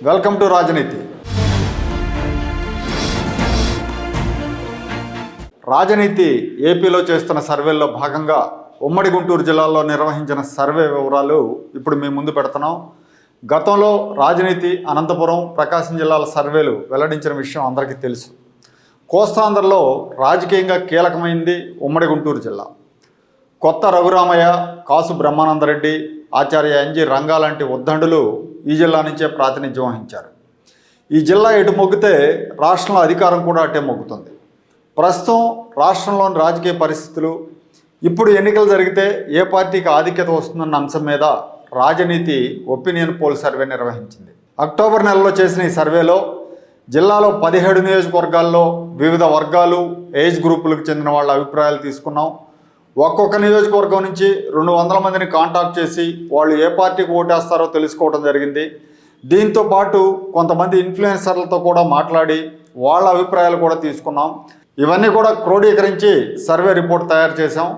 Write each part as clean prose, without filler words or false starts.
Welcome to రాజనీతి. రాజనీతి ఏపీలో చేస్తున్న సర్వేల్లో భాగంగా ఉమ్మడి గుంటూరు జిల్లాలో నిర్వహించిన సర్వే వివరాలు ఇప్పుడు మీ ముందు పెడుతున్నాం. గతంలో రాజనీతి అనంతపురం, ప్రకాశం జిల్లాల సర్వేలు వెల్లడించిన విషయం అందరికీ తెలుసు. కోస్తాంధ్రలో రాజకీయంగా కీలకమైంది ఉమ్మడి గుంటూరు జిల్లా. కొత్త రఘురామయ్య, కాసు బ్రహ్మానందరెడ్డి, ఆచార్య ఎన్జి రంగా లాంటి ఉద్దండులు ఈ జిల్లా నుంచే ప్రాతినిధ్యం వహించారు. ఈ జిల్లా ఎటు మొగ్గితే రాష్ట్రంలో అధికారం కూడా అటే మొగ్గుతుంది. ప్రస్తుతం రాష్ట్రంలోని రాజకీయ పరిస్థితులు, ఇప్పుడు ఎన్నికలు జరిగితే ఏ పార్టీకి ఆధిక్యత వస్తుందన్న అంశం మీద రాజనీతి ఒపీనియన్ పోల్ సర్వే నిర్వహించింది. అక్టోబర్ నెలలో చేసిన ఈ సర్వేలో జిల్లాలో 17 నియోజకవర్గాల్లో వివిధ వర్గాలు, ఏజ్ గ్రూపులకు చెందిన వాళ్ళ అభిప్రాయాలు తీసుకున్నాం. ఒక్కొక్క నియోజకవర్గం నుంచి 200 మందిని కాంటాక్ట్ చేసి వాళ్ళు ఏ పార్టీకి ఓటేస్తారో తెలుసుకోవడం జరిగింది. దీంతో పాటు కొంతమంది ఇన్ఫ్లుయెన్సర్లతో కూడా మాట్లాడి వాళ్ళ అభిప్రాయాలు కూడా తీసుకున్నాం. ఇవన్నీ కూడా క్రోడీకరించి సర్వే రిపోర్ట్ తయారు చేశాం.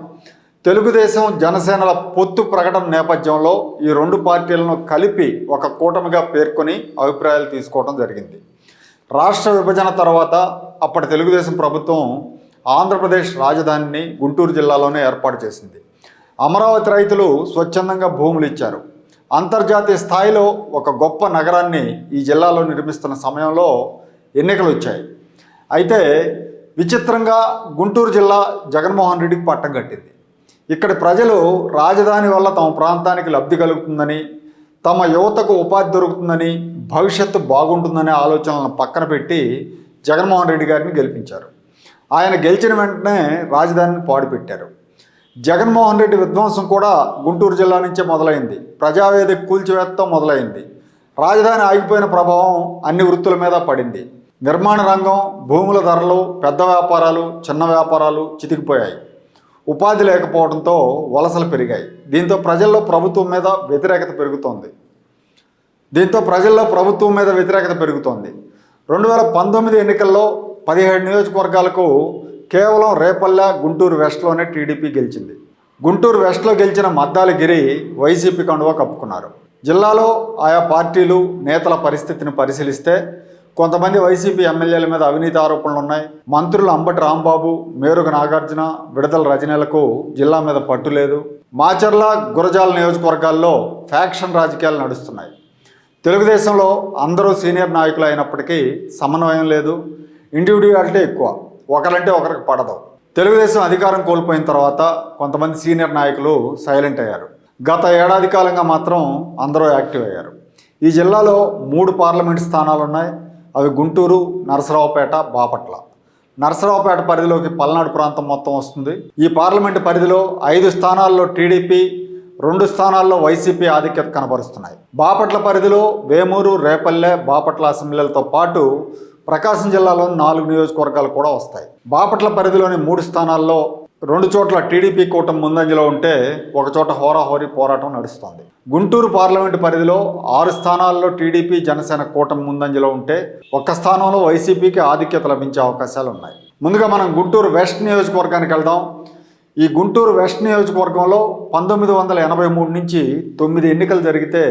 తెలుగుదేశం, జనసేనల పొత్తు ప్రకటన నేపథ్యంలో ఈ రెండు పార్టీలను కలిపి ఒక కూటమిగా పేర్కొని అభిప్రాయాలు తీసుకోవడం జరిగింది. రాష్ట్ర విభజన తర్వాత అప్పటి తెలుగుదేశం ప్రభుత్వం ఆంధ్రప్రదేశ్ రాజధానిని గుంటూరు జిల్లాలోనే ఏర్పాటు చేసింది. అమరావతి రైతులు స్వచ్ఛందంగా భూములు ఇచ్చారు. అంతర్జాతీయ స్థాయిలో ఒక గొప్ప నగరాన్ని ఈ జిల్లాలో నిర్మిస్తున్న సమయంలో ఎన్నికలు వచ్చాయి. అయితే విచిత్రంగా గుంటూరు జిల్లా జగన్మోహన్ రెడ్డికి పట్టం కట్టింది. ఇక్కడి ప్రజలు రాజధాని వల్ల తమ ప్రాంతానికి లబ్ధి కలుగుతుందని, తమ యువతకు ఉపాధి దొరుకుతుందని, భవిష్యత్తు బాగుంటుందనే ఆలోచనలను పక్కన పెట్టి జగన్మోహన్ రెడ్డి గారిని గెలిపించారు. ఆయన గెలిచిన వెంటనే రాజధానిని పాడుపెట్టారు. జగన్మోహన్ రెడ్డి విధ్వంసం కూడా గుంటూరు జిల్లా నుంచే మొదలైంది. ప్రజావేదిక కూల్చివేతతో మొదలైంది. రాజధాని ఆగిపోయిన ప్రభావం అన్ని వృత్తుల మీద పడింది. నిర్మాణ రంగం, భూముల ధరలు, పెద్ద వ్యాపారాలు, చిన్న వ్యాపారాలు చితికిపోయాయి. ఉపాధి లేకపోవడంతో వలసలు పెరిగాయి. దీంతో ప్రజల్లో ప్రభుత్వం మీద వ్యతిరేకత పెరుగుతోంది. 2019 ఎన్నికల్లో 17 నియోజకవర్గాలకు కేవలం రేపల్లె, గుంటూరు వెస్ట్లోనే టీడీపీ గెలిచింది. గుంటూరు వెస్ట్లో గెలిచిన మద్దాలగిరి వైసీపీ కండువా కప్పుకున్నారు. జిల్లాలో ఆయా పార్టీలు, నేతల పరిస్థితిని పరిశీలిస్తే కొంతమంది వైసీపీ ఎమ్మెల్యేల మీద అవినీతి ఆరోపణలు ఉన్నాయి. మంత్రులు అంబటి రాంబాబు, మేరుగ నాగార్జున, విడదల రజనీలకు జిల్లా మీద పట్టు లేదు. మాచర్ల, గురజాల నియోజకవర్గాల్లో ఫ్యాక్షన్ రాజకీయాలు నడుస్తున్నాయి. తెలుగుదేశంలో అందరూ సీనియర్ నాయకులు అయినప్పటికీ సమన్వయం లేదు. ఇండివిడ్యువాలిటీ ఎక్కువ, ఒకరంటే ఒకరికి పడదు. తెలుగుదేశం అధికారం కోల్పోయిన తర్వాత కొంతమంది సీనియర్ నాయకులు సైలెంట్ అయ్యారు. గత ఏడాది కాలంగా మాత్రం అందరూ యాక్టివ్ అయ్యారు. ఈ జిల్లాలో 3 పార్లమెంట్ స్థానాలు ఉన్నాయి. అవి గుంటూరు, నరసరావుపేట, బాపట్ల. నరసరావుపేట పరిధిలోకి పల్నాడు ప్రాంతం మొత్తం వస్తుంది. ఈ పార్లమెంటు పరిధిలో 5 స్థానాల్లో టీడీపీ, 2 స్థానాల్లో వైసీపీ ఆధిక్యత కనబరుస్తున్నాయి. బాపట్ల పరిధిలో వేమూరు, రేపల్లె, బాపట్ల అసెంబ్లీలతో పాటు ప్రకాశం జిల్లాలోని 4 నియోజకవర్గాలు కూడా వస్తాయి. బాపట్ల పరిధిలోని 3 స్థానాల్లో 2 చోట్ల టీడీపీ కూటమి ముందంజలో ఉంటే ఒక చోట హోరాహోరీ పోరాటం నడుస్తోంది. గుంటూరు పార్లమెంటు పరిధిలో 6 స్థానాల్లో టీడీపీ, జనసేన కూటమి ముందంజలో ఉంటే 1 స్థానంలో వైసీపీకి ఆధిక్యత లభించే అవకాశాలు ఉన్నాయి. ముందుగా మనం గుంటూరు వెస్ట్ నియోజకవర్గానికి వెళ్దాం. ఈ గుంటూరు వెస్ట్ నియోజకవర్గంలో 1983 నుంచి 9 ఎన్నికలు జరిగితే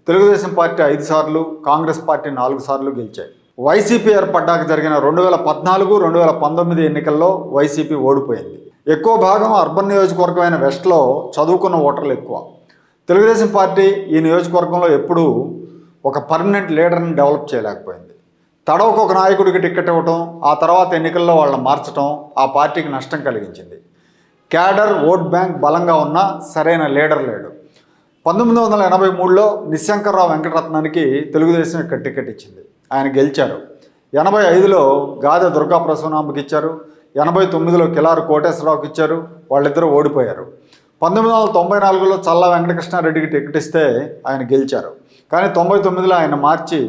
తెలుగుదేశం పార్టీ 5 సార్లు, కాంగ్రెస్ పార్టీ 4 సార్లు గెలిచాయి. వైసీపీ ఏర్పడ్డాక జరిగిన 2014, 2019 ఎన్నికల్లో వైసీపీ ఓడిపోయింది. ఎక్కువ భాగం అర్బన్ నియోజకవర్గమైన వెస్ట్లో చదువుకున్న ఓటర్లు ఎక్కువ. తెలుగుదేశం పార్టీ ఈ నియోజకవర్గంలో ఎప్పుడూ ఒక పర్మనెంట్ లీడర్ని డెవలప్ చేయలేకపోయింది. తడవకు ఒక నాయకుడికి టికెట్ ఇవ్వటం, ఆ తర్వాత ఎన్నికల్లో వాళ్ళని మార్చడం ఆ పార్టీకి నష్టం కలిగించింది. క్యాడర్, ఓట్ బ్యాంక్ బలంగా ఉన్న సరైన లీడర్ లేడు. 1983లో నిశంకర్రావు వెంకటరత్నానికి తెలుగుదేశం ఇక్కడ టికెట్ ఇచ్చింది. ఆయన గెలిచారు. 85లో గాదె దుర్గాప్రసన్నాంబకి ఇచ్చారు. 89లో కిలారు కోటేశ్వరరావుకి ఇచ్చారు. వాళ్ళిద్దరూ ఓడిపోయారు. 1994లో చల్లా వెంకటకృష్ణారెడ్డికి టికెట్ ఇస్తే ఆయన గెలిచారు. కానీ 99లో ఆయన మార్చి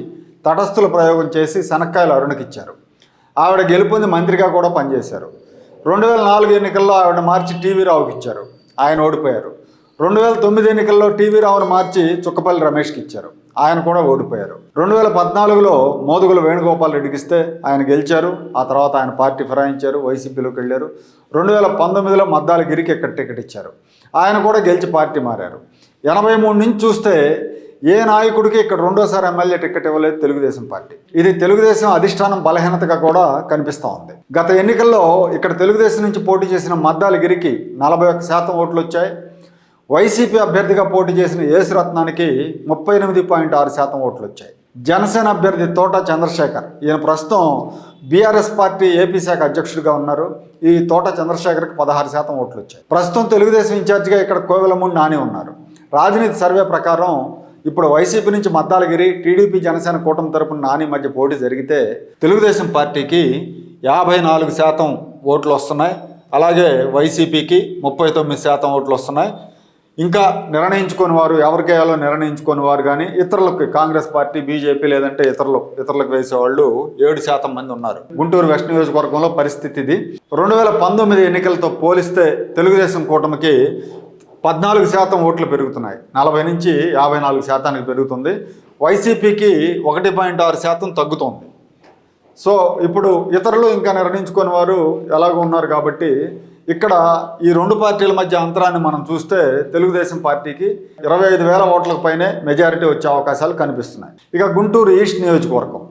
తటస్థుల ప్రయోగం చేసి శనక్కాయల అరుణకి ఇచ్చారు. ఆవిడ గెలుపొంది మంత్రిగా కూడా పనిచేశారు. 2004 ఎన్నికల్లో ఆవిడ మార్చి టీవీ రావుకి ఇచ్చారు. ఆయన ఓడిపోయారు. 2009 ఎన్నికల్లో టీవీ రావును మార్చి చుక్కపల్లి రమేష్కి ఇచ్చారు. ఆయన కూడా ఓడిపోయారు. 2014లో మోదుగుల వేణుగోపాల్ రెడ్డికి ఇస్తే ఆయన గెలిచారు. ఆ తర్వాత ఆయన పార్టీ ఫిరాయించారు, వైసీపీలోకి వెళ్ళారు. 2019లో మద్దాలగిరికి ఇక్కడ టికెట్ ఇచ్చారు. ఆయన కూడా గెలిచి పార్టీ మారారు. 83 నుంచి చూస్తే ఏ నాయకుడికి ఇక్కడ రెండోసారి ఎమ్మెల్యే టికెట్ ఇవ్వలేదు తెలుగుదేశం పార్టీ. ఇది తెలుగుదేశం అధిష్టానం బలహీనతగా కూడా కనిపిస్తూ ఉంది. గత ఎన్నికల్లో ఇక్కడ తెలుగుదేశం నుంచి పోటీ చేసిన మద్దాలగిరికి 41% ఓట్లు వచ్చాయి. వైసీపీ అభ్యర్థిగా పోటీ చేసిన యేసురత్నానికి 38.6% ఓట్లు వచ్చాయి. జనసేన అభ్యర్థి తోట చంద్రశేఖర్, ఈయన ప్రస్తుతం బీఆర్ఎస్ పార్టీ ఏపీ శాఖ అధ్యక్షుడిగా ఉన్నారు. ఈ తోట చంద్రశేఖర్కి 16% ఓట్లు వచ్చాయి. ప్రస్తుతం తెలుగుదేశం ఇన్ఛార్జిగా ఇక్కడ కోవెలమూడి నాని ఉన్నారు. రాజనీతి సర్వే ప్రకారం ఇప్పుడు వైసీపీ నుంచి మద్దాలగిరి, టీడీపీ జనసేన కూటమి తరపున నాని మధ్య పోటీ జరిగితే తెలుగుదేశం పార్టీకి 54% ఓట్లు వస్తున్నాయి. అలాగే వైసీపీకి 39% ఓట్లు వస్తున్నాయి. ఇంకా నిర్ణయించుకొని వారు ఎవరికి వేయాలో నిర్ణయించుకొని వారు కానీ ఇతరులకు కాంగ్రెస్ పార్టీ, బీజేపీ లేదంటే ఇతరులకు వేసేవాళ్ళు 7% మంది ఉన్నారు. గుంటూరు వెస్ట్ నియోజకవర్గంలో పరిస్థితి ఇది. 2019 ఎన్నికలతో పోలిస్తే తెలుగుదేశం కూటమికి 14% ఓట్లు పెరుగుతున్నాయి. 40 నుంచి 54% పెరుగుతుంది. వైసీపీకి 1.6% తగ్గుతోంది. సో ఇప్పుడు ఇతరులు ఇంకా నిర్ణయించుకొని వారు ఎలాగో ఉన్నారు కాబట్టి ఇక్కడ ఈ రెండు పార్టీల మధ్య అంతరాన్ని మనం చూస్తే తెలుగుదేశం పార్టీకి 25,000 ఓట్లకు పైనే మెజారిటీ వచ్చే అవకాశాలు కనిపిస్తున్నాయి. ఇక గుంటూరు ఈస్ట్ నియోజకవర్గం.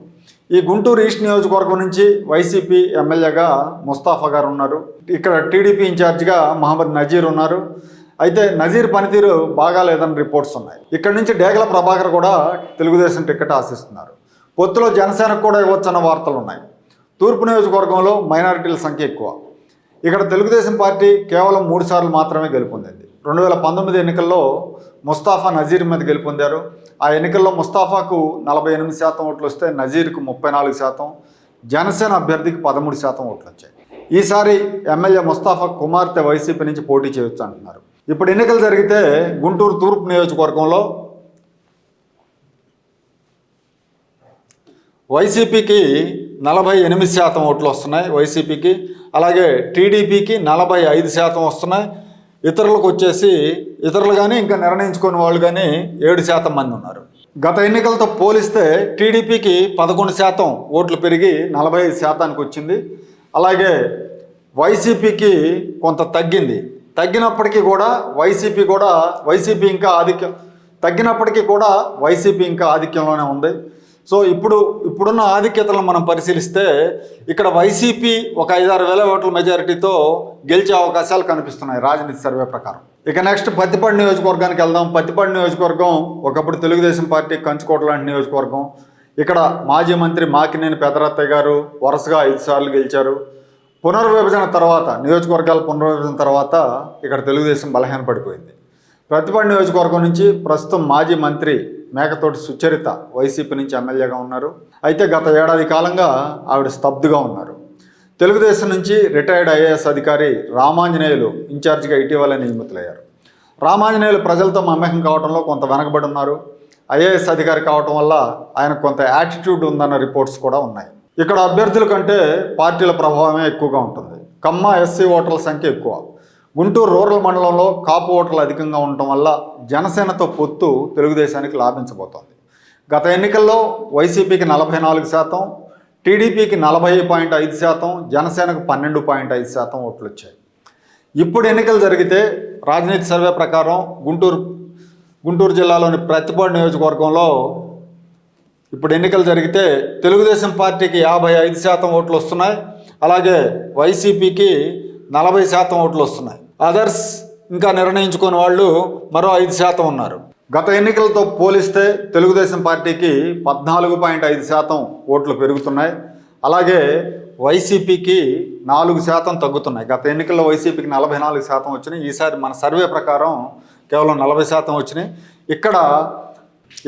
ఈ గుంటూరు ఈస్ట్ నియోజకవర్గం నుంచి వైసీపీ ఎమ్మెల్యేగా ముస్తాఫా గారు ఉన్నారు. ఇక్కడ టీడీపీ ఇన్ఛార్జిగా మహమ్మద్ నజీర్ ఉన్నారు. అయితే నజీర్ పనితీరు బాగాలేదని రిపోర్ట్స్ ఉన్నాయి. ఇక్కడ నుంచి డేగల ప్రభాకర్ కూడా తెలుగుదేశం టికెట్ ఆశిస్తున్నారు. పొత్తులో జనసేనకు కూడా ఇవ్వచ్చన్న వార్తలు ఉన్నాయి. తూర్పు నియోజకవర్గంలో మైనారిటీల సంఖ్య ఎక్కువ. ఇక్కడ తెలుగుదేశం పార్టీ కేవలం 3 సార్లు మాత్రమే గెలుపొందింది. 2019 ఎన్నికల్లో ముస్తాఫా నజీర్ మీద గెలుపొందారు. ఆ ఎన్నికల్లో ముస్తాఫాకు 48% ఓట్లు వస్తే నజీర్కు 34%, జనసేన అభ్యర్థికి 13% ఓట్లు వచ్చాయి. ఈసారి ఎమ్మెల్యే ముస్తాఫా కుమార్తె వైసీపీ నుంచి పోటీ చేయొచ్చు అంటున్నారు. ఇప్పుడు ఎన్నికలు జరిగితే గుంటూరు తూర్పు నియోజకవర్గంలో వైసీపీకి 48% ఓట్లు వస్తున్నాయి వైసీపీకి. అలాగే టీడీపీకి 45% వస్తున్నాయి. ఇతరులకు వచ్చేసి ఇతరులు కానీ ఇంకా నిర్ణయించుకునే వాళ్ళు కానీ 7% మంది ఉన్నారు. గత ఎన్నికలతో పోలిస్తే టీడీపీకి 11% ఓట్లు పెరిగి 45%కి వచ్చింది. అలాగే వైసీపీకి కొంత తగ్గినప్పటికీ కూడా వైసీపీ ఇంకా ఆధిక్యంలోనే ఉంది. సో ఇప్పుడున్న ఆధిక్యతలను మనం పరిశీలిస్తే ఇక్కడ వైసీపీ ఒక 5-6 వేల ఓట్ల మెజారిటీతో గెలిచే అవకాశాలు కనిపిస్తున్నాయి రాజనీతి సర్వే ప్రకారం. ఇక నెక్స్ట్ పత్తిపాడు నియోజకవర్గానికి వెళ్దాం. పత్తిపాడు నియోజకవర్గం ఒకప్పుడు తెలుగుదేశం పార్టీ కంచుకోట లాంటి నియోజకవర్గం. ఇక్కడ మాజీ మంత్రి మాకినేని పెదరత్తయ్య గారు వరుసగా 5 సార్లు గెలిచారు. నియోజకవర్గాల పునర్విభజన తర్వాత ఇక్కడ తెలుగుదేశం బలహీనపడిపోయింది. పత్తిపాడు నియోజకవర్గం నుంచి ప్రస్తుతం మాజీ మంత్రి మేకతోటి సుచరిత వైసీపీ నుంచి ఎమ్మెల్యేగా ఉన్నారు. అయితే గత ఏడాది కాలంగా ఆవిడ స్తబ్దుగా ఉన్నారు. తెలుగుదేశం నుంచి రిటైర్డ్ ఐఏఎస్ అధికారి రామాంజనేయులు ఇన్ఛార్జిగా ఇటీవల నియమితులయ్యారు. రామాంజనేయులు ప్రజలతో మమేకం కావడంలో కొంత వెనకబడి ఉన్నారు. ఐఏఎస్ అధికారి కావటం వల్ల ఆయనకు కొంత యాటిట్యూడ్ ఉందన్న రిపోర్ట్స్ కూడా ఉన్నాయి. ఇక్కడ అభ్యర్థుల కంటే పార్టీల ప్రభావమే ఎక్కువగా ఉంటుంది. కమ్మ ఎస్సీ ఓటర్ల సంఖ్య ఎక్కువ. గుంటూరు రూరల్ మండలంలో కాపు ఓటర్లు అధికంగా ఉండటం వల్ల జనసేనతో పొత్తు తెలుగుదేశానికి లాభించబోతోంది. గత ఎన్నికల్లో వైసీపీకి 44%, టీడీపీకి 40.5%, జనసేనకు 12.5% ఓట్లు వచ్చాయి. ఇప్పుడు ఎన్నికలు జరిగితే రాజనీతి సర్వే ప్రకారం గుంటూరు జిల్లాలోని ప్రత్తిపాడు నియోజకవర్గంలో ఇప్పుడు ఎన్నికలు జరిగితే తెలుగుదేశం పార్టీకి 55% ఓట్లు వస్తున్నాయి. అలాగే వైసీపీకి 40% ఓట్లు వస్తున్నాయి. అదర్స్ ఇంకా నిర్ణయించుకునే వాళ్ళు మరో 5% ఉన్నారు. గత ఎన్నికలతో పోలిస్తే తెలుగుదేశం పార్టీకి 14.5% ఓట్లు పెరుగుతున్నాయి. అలాగే వైసీపీకి 4% తగ్గుతున్నాయి. గత ఎన్నికల్లో వైసీపీకి 44% వచ్చినాయి. ఈసారి మన సర్వే ప్రకారం కేవలం 40% వచ్చినాయి.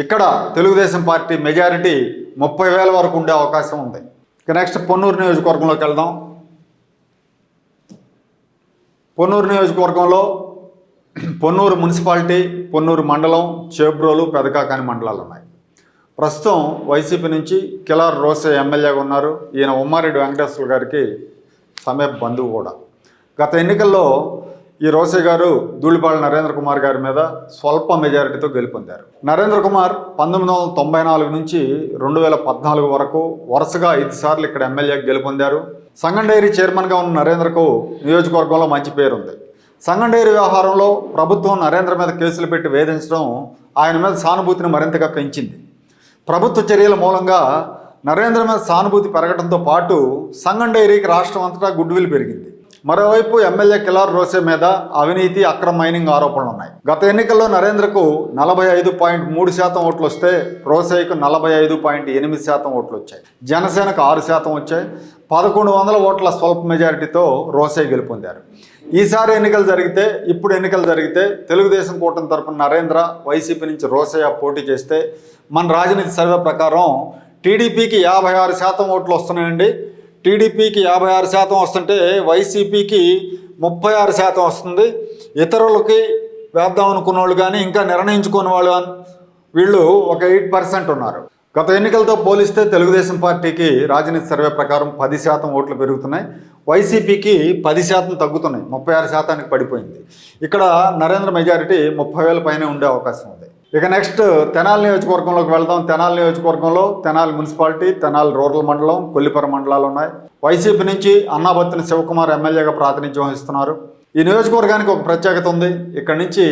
ఇక్కడ తెలుగుదేశం పార్టీ మెజారిటీ 30,000 వరకు ఉండే అవకాశం ఉంది. ఇక నెక్స్ట్ పొన్నూరు నియోజకవర్గంలోకి వెళ్దాం. పొన్నూరు నియోజకవర్గంలో పొన్నూరు మున్సిపాలిటీ, పొన్నూరు మండలం, చేబ్రోలు, పెదకాకాని మండలాలు ఉన్నాయి. ప్రస్తుతం వైసీపీ నుంచి కిలార్ రోసే ఎమ్మెల్యేగా ఉన్నారు. ఈయన ఉమ్మారెడ్డి వెంకటేశ్వర గారికి సమీప బంధువు కూడా. గత ఎన్నికల్లో ఈ రోసే గారు ధూళిపాళ నరేంద్ర కుమార్ గారి మీద స్వల్ప మెజారిటీతో గెలుపొందారు. నరేంద్ర కుమార్ 1994 నుంచి 2014 వరకు వరుసగా 5 సార్లు ఇక్కడ ఎమ్మెల్యేగా గెలుపొందారు. సంగం డైరీ చైర్మన్గా ఉన్న నరేంద్రకు నియోజకవర్గంలో మంచి పేరుంది. సంగం డైరీ వ్యవహారంలో ప్రభుత్వం నరేంద్ర మీద కేసులు పెట్టి వేధించడం ఆయన మీద సానుభూతిని మరింతగా పెంచింది. ప్రభుత్వ చర్యల మూలంగా నరేంద్ర మీద సానుభూతి పెరగడంతో పాటు సంగం డైరీకి రాష్ట్రం అంతటా గుడ్విల్ పెరిగింది. మరోవైపు ఎమ్మెల్యే కిలార్ రోసే మీద అవినీతి, అక్రమ మైనింగ్ ఆరోపణలు ఉన్నాయి. గత ఎన్నికల్లో నరేంద్రకు 45.3% ఓట్లు వస్తే రోసేకు 45.8% ఓట్లు వచ్చాయి. జనసేనకు 6% వచ్చాయి. 1100 ఓట్ల స్వల్ప మెజారిటీతో రోసే గెలుపొందారు. ఈసారి ఇప్పుడు ఎన్నికలు జరిగితే తెలుగుదేశం కూటమి తరపున నరేంద్ర, వైసీపీ నుంచి రోసయ్య పోటీ చేస్తే మన రాజనీతి సర్వే ప్రకారం టీడీపీకి 56% ఓట్లు వస్తున్నాయండి. టీడీపీకి 56% వస్తుంటే వైసీపీకి 36% వస్తుంది. ఇతరులకి వేద్దాం అనుకున్న వాళ్ళు కానీ ఇంకా నిర్ణయించుకున్న వాళ్ళు వీళ్ళు ఒక 8% ఉన్నారు. గత ఎన్నికలతో పోలిస్తే తెలుగుదేశం పార్టీకి రాజనీతి సర్వే ప్రకారం 10% ఓట్లు పెరుగుతున్నాయి. వైసీపీకి 10% తగ్గుతున్నాయి, 36%కి పడిపోయింది. ఇక్కడ నరేంద్ర మెజారిటీ 30,000 పైనే ఉండే అవకాశం ఉంది. ఇక నెక్స్ట్ తెనాలి నియోజకవర్గంలోకి వెళ్దాం. తెనాలి నియోజకవర్గంలో తెనాలి మున్సిపాలిటీ, తెనాలి రూరల్ మండలం, కొల్లిపర మండలాలు ఉన్నాయి. వైసీపీ నుంచి అన్నాబత్తిని శివకుమార్ ఎమ్మెల్యేగా ప్రాతినిధ్యం వహిస్తున్నారు. ఈ నియోజకవర్గానికి ఒక ప్రత్యేకత ఉంది. ఇక్కడి నుంచి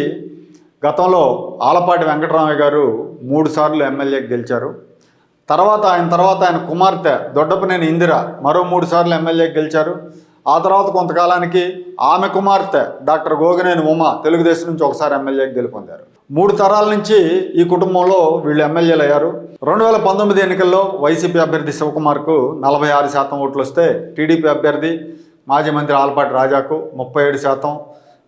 గతంలో ఆలపాటి వెంకటరామయ్య గారు 3 సార్లు ఎమ్మెల్యేకి గెలిచారు. తర్వాత ఆయన కుమార్తె దొడ్డపనేని ఇందిర మరో 3 సార్లు ఎమ్మెల్యేకి గెలిచారు. ఆ తర్వాత కొంతకాలానికి ఆమె కుమార్తె డాక్టర్ గోగినేని ఉమా తెలుగుదేశం నుంచి ఒకసారి ఎమ్మెల్యేకి గెలుపొందారు. 3 తరాల నుంచి ఈ కుటుంబంలో వీళ్ళు ఎమ్మెల్యేలు అయ్యారు. 2019 ఎన్నికల్లో వైసీపీ అభ్యర్థి శివకుమార్కు 46% ఓట్లు వస్తే టీడీపీ అభ్యర్థి మాజీ మంత్రి ఆలపాటి రాజాకు 37%,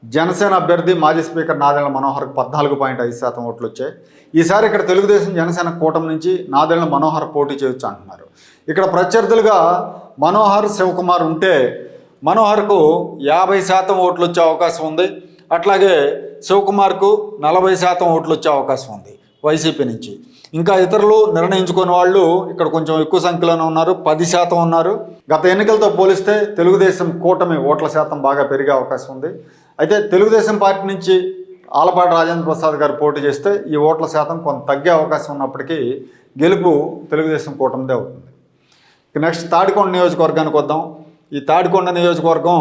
జనసేన అభ్యర్థి మాజీ స్పీకర్ నాదెళ్ల మనోహర్కు 14.5% ఓట్లు వచ్చాయి. ఈసారి ఇక్కడ తెలుగుదేశం జనసేన కూటమి నుంచి నాదెళ్ల మనోహర్ పోటీ చేయొచ్చు అంటున్నారు. ఇక్కడ ప్రత్యర్థులుగా మనోహర్, శివకుమార్ ఉంటే మనోహర్కు 50% ఓట్లు వచ్చే అవకాశం ఉంది. అట్లాగే శివకుమార్కు 40% ఓట్లు వచ్చే అవకాశం ఉంది వైసీపీ నుంచి. ఇంకా ఇతరులు నిర్ణయించుకునే వాళ్ళు ఇక్కడ కొంచెం ఎక్కువ సంఖ్యలోనే ఉన్నారు, 10% ఉన్నారు. గత ఎన్నికలతో పోలిస్తే తెలుగుదేశం కూటమి ఓట్ల శాతం బాగా పెరిగే అవకాశం ఉంది. అయితే తెలుగుదేశం పార్టీ నుంచి ఆలపాటి రాజేంద్ర ప్రసాద్ గారు పోటీ చేస్తే ఈ ఓట్ల శాతం కొంత తగ్గే అవకాశం ఉన్నప్పటికీ గెలుపు తెలుగుదేశం కూటమిదే అవుతుంది. ఇక నెక్స్ట్ తాడికొండ నియోజకవర్గానికి వద్దాం. ఈ తాడికొండ నియోజకవర్గం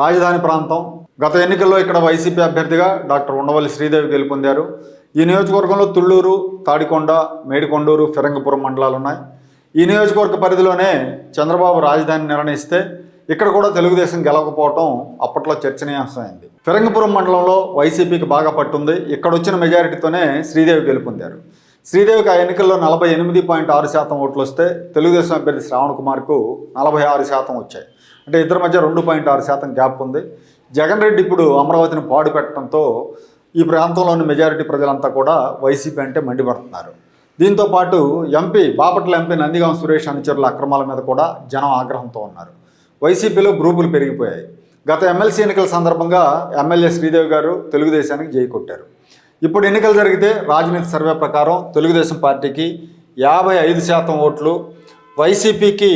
రాజధాని ప్రాంతం. గత ఎన్నికల్లో ఇక్కడ వైసీపీ అభ్యర్థిగా డాక్టర్ ఉండవల్లి శ్రీదేవి గెలుపొందారు. ఈ నియోజకవర్గంలో తుళ్ళూరు, తాడికొండ, మేడికొండూరు, ఫిరంగిపురం మండలాలు ఉన్నాయి. ఈ నియోజకవర్గ పరిధిలోనే చంద్రబాబు రాజధాని నిర్ణయిస్తే ఇక్కడ కూడా తెలుగుదేశం గెలవకపోవటం అప్పట్లో చర్చనీయాంశమైంది. ఫిరంగిపురం మండలంలో వైసీపీకి బాగా పట్టుంది. ఇక్కడ వచ్చిన మెజారిటీతోనే శ్రీదేవి గెలుపొందారు. శ్రీదేవికి ఆ ఎన్నికల్లో 48.6% ఓట్లు వస్తే తెలుగుదేశం అభ్యర్థి శ్రావణ్ కుమార్కు 46% వచ్చాయి. అంటే ఇద్దరి మధ్య 2.6% గ్యాప్ ఉంది. జగన్ రెడ్డి ఇప్పుడు అమరావతిని పాడు పెట్టడంతో ఈ ప్రాంతంలోని మెజారిటీ ప్రజలంతా కూడా వైసీపీ అంటే మండిపడుతున్నారు. దీంతోపాటు బాపట్ల ఎంపీ నందిగాం సురేష్ అనుచరుల అక్రమాల మీద కూడా జనం ఆగ్రహంతో ఉన్నారు. వైసీపీలో గ్రూపులు పెరిగిపోయాయి. గత ఎమ్మెల్సీ ఎన్నికల సందర్భంగా ఎమ్మెల్యే శ్రీదేవి గారు తెలుగుదేశానికి జై కొట్టారు. ఇప్పుడు ఎన్నికలు జరిగితే రాజనీతి సర్వే ప్రకారం తెలుగుదేశం పార్టీకి 55% ఓట్లు, వైసీపీకి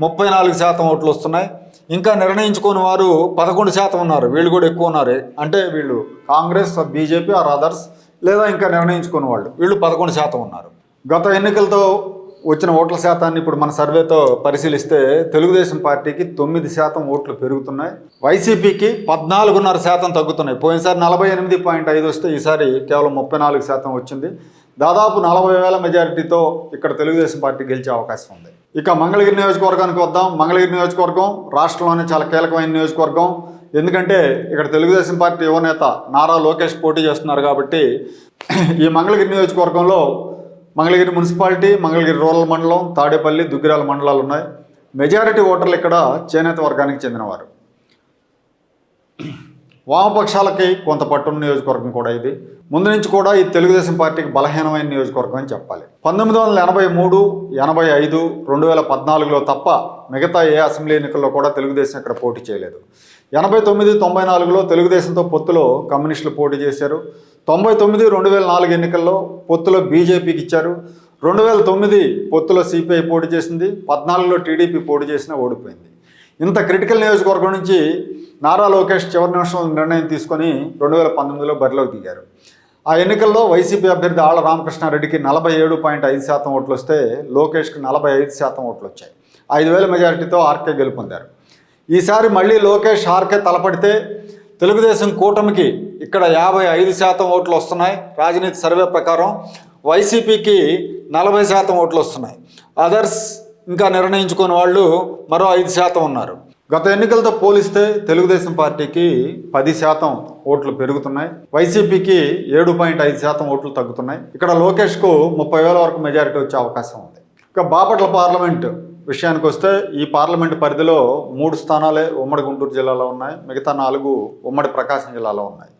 34% ఓట్లు వస్తున్నాయి. ఇంకా నిర్ణయించుకుని వారు 11% ఉన్నారు. వీళ్ళు కూడా ఎక్కువ ఉన్నారు. అంటే వీళ్ళు కాంగ్రెస్, బీజేపీ ఆర్ అదర్స్, లేదా ఇంకా నిర్ణయించుకున్న వాళ్ళు వీళ్ళు 11% ఉన్నారు. గత ఎన్నికలతో వచ్చిన ఓట్ల శాతాన్ని ఇప్పుడు మన సర్వేతో పరిశీలిస్తే తెలుగుదేశం పార్టీకి 9% ఓట్లు పెరుగుతున్నాయి, వైసీపీకి 14.5% తగ్గుతున్నాయి. పోయినసారి 48.5 వస్తే ఈసారి కేవలం 34% వచ్చింది. దాదాపు 40,000 మెజారిటీతో ఇక్కడ తెలుగుదేశం పార్టీ గెలిచే అవకాశం ఉంది. ఇక మంగళగిరి నియోజకవర్గానికి వద్దాం. మంగళగిరి నియోజకవర్గం రాష్ట్రంలోనే చాలా కీలకమైన నియోజకవర్గం. ఎందుకంటే ఇక్కడ తెలుగుదేశం పార్టీ యువనేత నారా లోకేష్ పోటీ చేస్తున్నారు కాబట్టి ఈ మంగళగిరి నియోజకవర్గంలో మంగళగిరి మున్సిపాలిటీ, మంగళగిరి రూరల్ మండలం, తాడేపల్లి, దుగ్గిరాల మండలాలు ఉన్నాయి. మెజారిటీ ఓటర్లు ఇక్కడ చేనేత వర్గానికి చెందినవారు. వామపక్షాలకి కొంత పట్టున్న నియోజకవర్గం కూడా ఇది. ముందు నుంచి కూడా ఈ తెలుగుదేశం పార్టీకి బలహీనమైన నియోజకవర్గం అని చెప్పాలి. 1983, 85, 2014లో తప్ప మిగతా ఏ అసెంబ్లీ ఎన్నికల్లో కూడా తెలుగుదేశం ఇక్కడ పోటీ చేయలేదు. 89, 94లో తెలుగుదేశంతో పొత్తులో కమ్యూనిస్టులు పోటీ చేశారు. 99, 2004 ఎన్నికల్లో పొత్తులో బీజేపీకి ఇచ్చారు. 2009 పొత్తులో సిపిఐ పోటీ చేసింది. 14లో టీడీపీ పోటీ చేసినా ఓడిపోయింది. ఇంత క్రిటికల్ నియోజకవర్గం నుంచి నారా లోకేష్ చివరి నిమిషంలో నిర్ణయం తీసుకొని 2019లో బరిలోకి దిగారు. ఆ ఎన్నికల్లో వైసీపీ అభ్యర్థి ఆళ్ల రామకృష్ణారెడ్డికి 47.5% ఓట్లు వస్తే లోకేష్కి 45% ఓట్లు వచ్చాయి. 5,000 మెజారిటీతో ఆర్కే గెలుపొందారు. ఈసారి మళ్ళీ లోకేష్ ఆర్కే తలపడితే తెలుగుదేశం కూటమికి ఇక్కడ 55% ఓట్లు వస్తున్నాయి రాజనీతి సర్వే ప్రకారం. వైసీపీకి 40% ఓట్లు వస్తున్నాయి. అదర్స్ ఇంకా నిర్ణయించుకునే వాళ్ళు మరో 5% ఉన్నారు. గత ఎన్నికలతో పోలిస్తే తెలుగుదేశం పార్టీకి 10% ఓట్లు పెరుగుతున్నాయి. వైసీపీకి 7.5% ఓట్లు తగ్గుతున్నాయి. ఇక్కడ లోకేష్కు 30,000 వరకు మెజారిటీ వచ్చే అవకాశం ఉంది. ఇక బాపట్ల పార్లమెంట్ విషయానికి వస్తే ఈ పార్లమెంట్ పరిధిలో 3 స్థానాలే ఉమ్మడి గుంటూరు జిల్లాలో ఉన్నాయి. మిగతా 4 ఉమ్మడి ప్రకాశం జిల్లాలో ఉన్నాయి.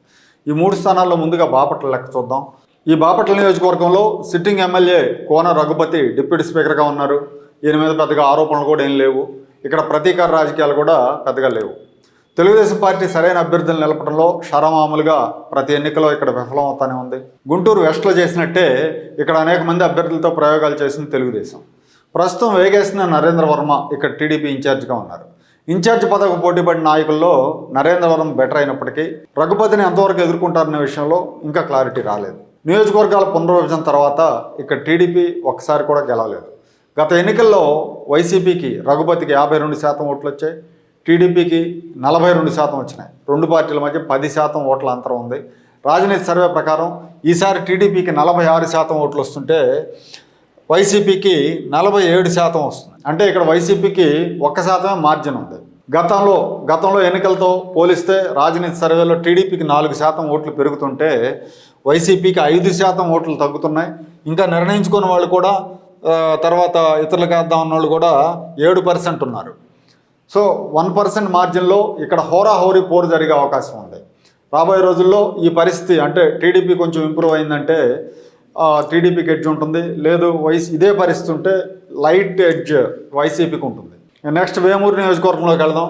ఈ 3 స్థానాల్లో ముందుగా బాపట్ల లెక్క చూద్దాం. ఈ బాపట్ల నియోజకవర్గంలో సిట్టింగ్ ఎమ్మెల్యే కోన రఘుపతి డిప్యూటీ స్పీకర్గా ఉన్నారు. ఈయన మీద పెద్దగా ఆరోపణలు కూడా ఏం లేవు. ఇక్కడ ప్రతీకార రాజకీయాలు కూడా పెద్దగా లేవు. తెలుగుదేశం పార్టీ సరైన అభ్యర్థులు నిలపడంలో షరామామూలుగా ప్రతి ఎన్నికలో ఇక్కడ విఫలం అవుతానే ఉంది. గుంటూరు వెస్ట్లో చేసినట్టే ఇక్కడ అనేక మంది అభ్యర్థులతో ప్రయోగాలు చేసింది తెలుగుదేశం. ప్రస్తుతం వేగేసిన నరేంద్ర వర్మ ఇక్కడ టీడీపీ ఇన్ఛార్జిగా ఉన్నారు. ఇన్ఛార్జ్ పదవికి పోటీపడిన నాయకుల్లో నరేంద్రవరం బెటర్ అయినప్పటికీ రఘుపతిని ఎంతవరకు ఎదుర్కొంటారనే విషయంలో ఇంకా క్లారిటీ రాలేదు. నియోజకవర్గాల పునర్విభజన తర్వాత ఇక్కడ టీడీపీ ఒక్కసారి కూడా గెలవలేదు. గత ఎన్నికల్లో వైసీపీకి రఘుపతికి 52% ఓట్లు వచ్చాయి. టీడీపీకి 42% వచ్చినాయి. రెండు పార్టీల మధ్య 10% ఓట్ల అంతరం ఉంది. రాజనీతి సర్వే ప్రకారం ఈసారి టీడీపీకి 46% ఓట్లు వస్తుంటే వైసీపీకి 47% వస్తుంది. అంటే ఇక్కడ వైసీపీకి 1% మార్జిన్ ఉంది. గతంలో ఎన్నికలతో పోలిస్తే రాజనీతి సర్వేలో టీడీపీకి 4% ఓట్లు పెరుగుతుంటే వైసీపీకి 5% ఓట్లు తగ్గుతున్నాయి. ఇంకా నిర్ణయించుకున్న వాళ్ళు కూడా తర్వాత ఇతరులకు వేద్దాం ఉన్న వాళ్ళు కూడా 7% ఉన్నారు. సో 1% మార్జిన్లో ఇక్కడ హోరాహోరీ పోరు జరిగే అవకాశం ఉంది. రాబోయే రోజుల్లో ఈ పరిస్థితి అంటే టీడీపీ కొంచెం ఇంప్రూవ్ అయిందంటే టీడీపీకి ఎడ్జ్ ఉంటుంది. లేదు ఇదే పరిస్థితి ఉంటే లైట్ ఎడ్జ్ వైసీపీకి ఉంటుంది. నెక్స్ట్ వేమూరు నియోజకవర్గంలోకి వెళ్దాం.